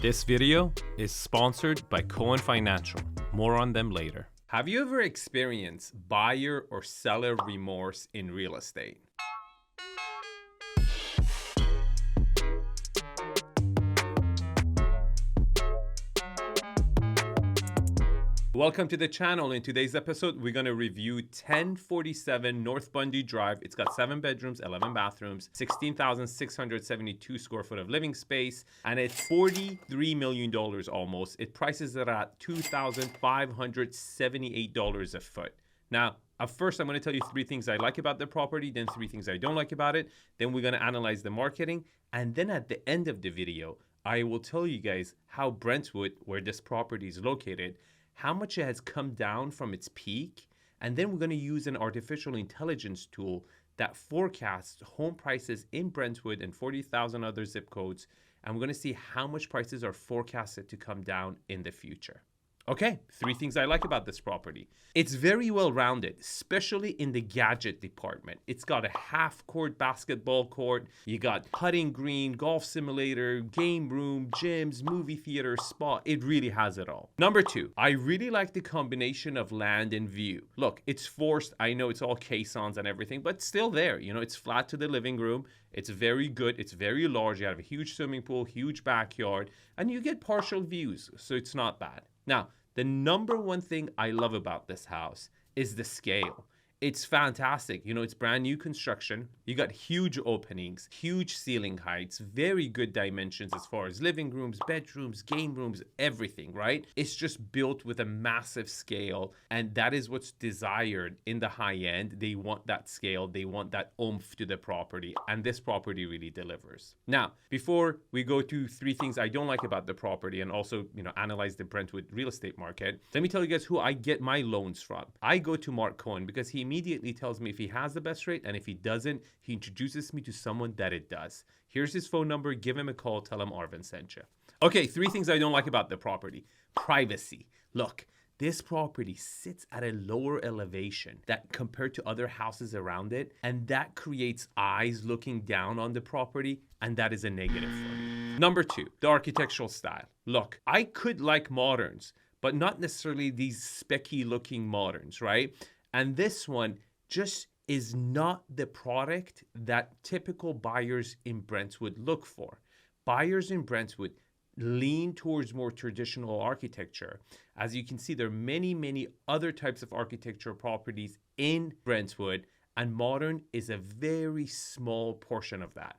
This video is sponsored by Cohen Financial. More on them later. Have you ever experienced buyer or seller remorse in real estate? Welcome to the channel. In today's episode, we're going to review 1047 North Bundy Drive. It's got 7 bedrooms, 11 bathrooms, 16,672 square foot of living space, and it's $43 million almost. It prices it at $2,578 a foot. Now, at first, I'm going to tell you 3 things I like about the property, then 3 things I don't like about it. Then we're going to analyze the marketing. And then at the end of the video, I will tell you guys how Brentwood, where this property is located, how much it has come down from its peak, and then we're going to use an artificial intelligence tool that forecasts home prices in Brentwood and 40,000 other zip codes, and we're going to see how much prices are forecasted to come down in the future. Okay, 3 things I like about this property. It's very well rounded, especially in the gadget department. It's got a half-court basketball court, you got putting green, golf simulator, game room, gyms, movie theater, spa. It really has it all. Number 2, I really like the combination of land and view. Look, it's forced. I know it's all caissons and everything, but still there. You know, it's flat to the living room. It's very good. It's very large. You have a huge swimming pool, huge backyard, and you get partial views, so it's not bad. Now, the number one thing I love about this house is the scale. It's fantastic. You know, it's brand new construction. You got huge openings, huge ceiling heights, very good dimensions as far as living rooms, bedrooms, game rooms, everything, right? It's just built with a massive scale, and that is what's desired in the high end. They want that scale. They want that oomph to the property, and this property really delivers. Now, before we go to 3 things I don't like about the property and also, you know, analyze the Brentwood real estate market, let me tell you guys who I get my loans from. I go to Mark Cohen because he immediately tells me if he has the best rate, and if he doesn't, he introduces me to someone that it does. Here's his phone number. Give him a call. Tell him Arvin sent you. Okay, 3 things I don't like about the property. Privacy. Look, this property sits at a lower elevation that compared to other houses around it, and that creates eyes looking down on the property, and that is a negative for me. Number 2, the architectural style. Look, I could like moderns, but not necessarily these specky looking moderns, right? And this one just is not the product that typical buyers in Brentwood look for. Buyers in Brentwood lean towards more traditional architecture. As you can see, there are many, many other types of architectural properties in Brentwood, and modern is a very small portion of that.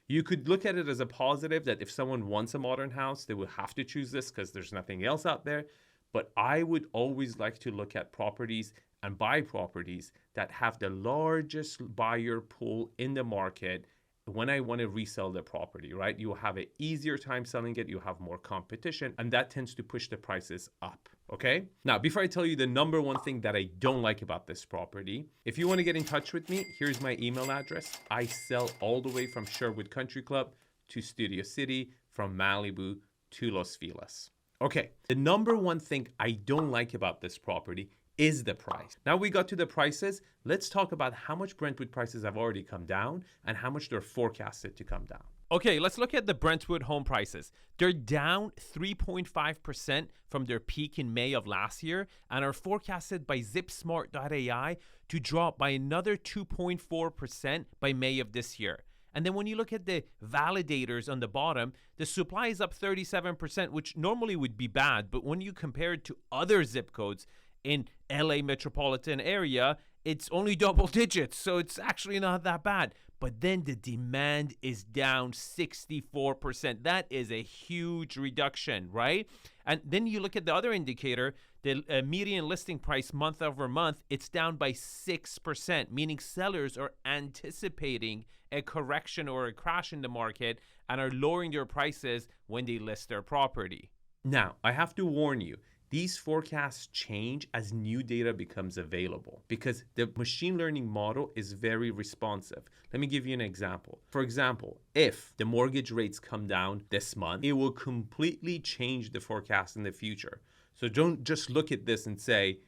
You could look at it as a positive that if someone wants a modern house, they will have to choose this because there's nothing else out there. But I would always like to look at properties and buy properties that have the largest buyer pool in the market when I want to resell the property, right? You'll have an easier time selling it, you have more competition, and that tends to push the prices up, okay? Now, before I tell you the number 1 thing that I don't like about this property, if you want to get in touch with me, here's my email address. I sell all the way from Sherwood Country Club to Studio City, from Malibu to Los Feliz. Okay, the number 1 thing I don't like about this property is the price. Now we got to the prices. Let's talk about how much Brentwood prices have already come down and how much they're forecasted to come down. Okay, let's look at the Brentwood home prices. They're down 3.5% from their peak in May of last year and are forecasted by ZipSmart.ai to drop by another 2.4% by May of this year. And then when you look at the validators on the bottom, the supply is up 37%, which normally would be bad. But when you compare it to other zip codes in LA metropolitan area, it's only double digits. So it's actually not that bad. But then the demand is down 64%. That is a huge reduction, right? And then you look at the other indicator, the median listing price month over month, it's down by 6%, meaning sellers are anticipating a correction or a crash in the market and are lowering their prices when they list their property. Now, I have to warn you, these forecasts change as new data becomes available because the machine learning model is very responsive. Let me give you an example. For example, if the mortgage rates come down this month, it will completely change the forecast in the future. So don't just look at this and say,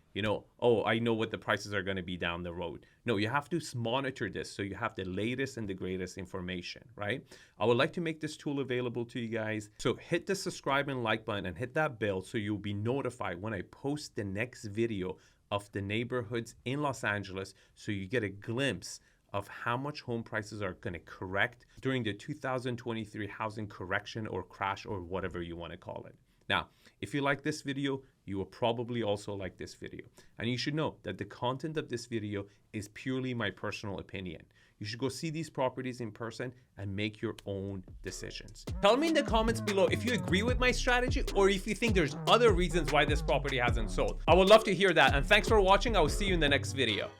oh, I know what the prices are going to be down the road. No, you have to monitor this so you have the latest and the greatest information, right? I would like to make this tool available to you guys. So hit the subscribe and like button and hit that bell so you'll be notified when I post the next video of the neighborhoods in Los Angeles, so you get a glimpse of how much home prices are going to correct during the 2023 housing correction or crash or whatever you want to call it. Now, if you like this video, you will probably also like this video. And you should know that the content of this video is purely my personal opinion. You should go see these properties in person and make your own decisions. Tell me in the comments below if you agree with my strategy or if you think there's other reasons why this property hasn't sold. I would love to hear that. And thanks for watching. I will see you in the next video.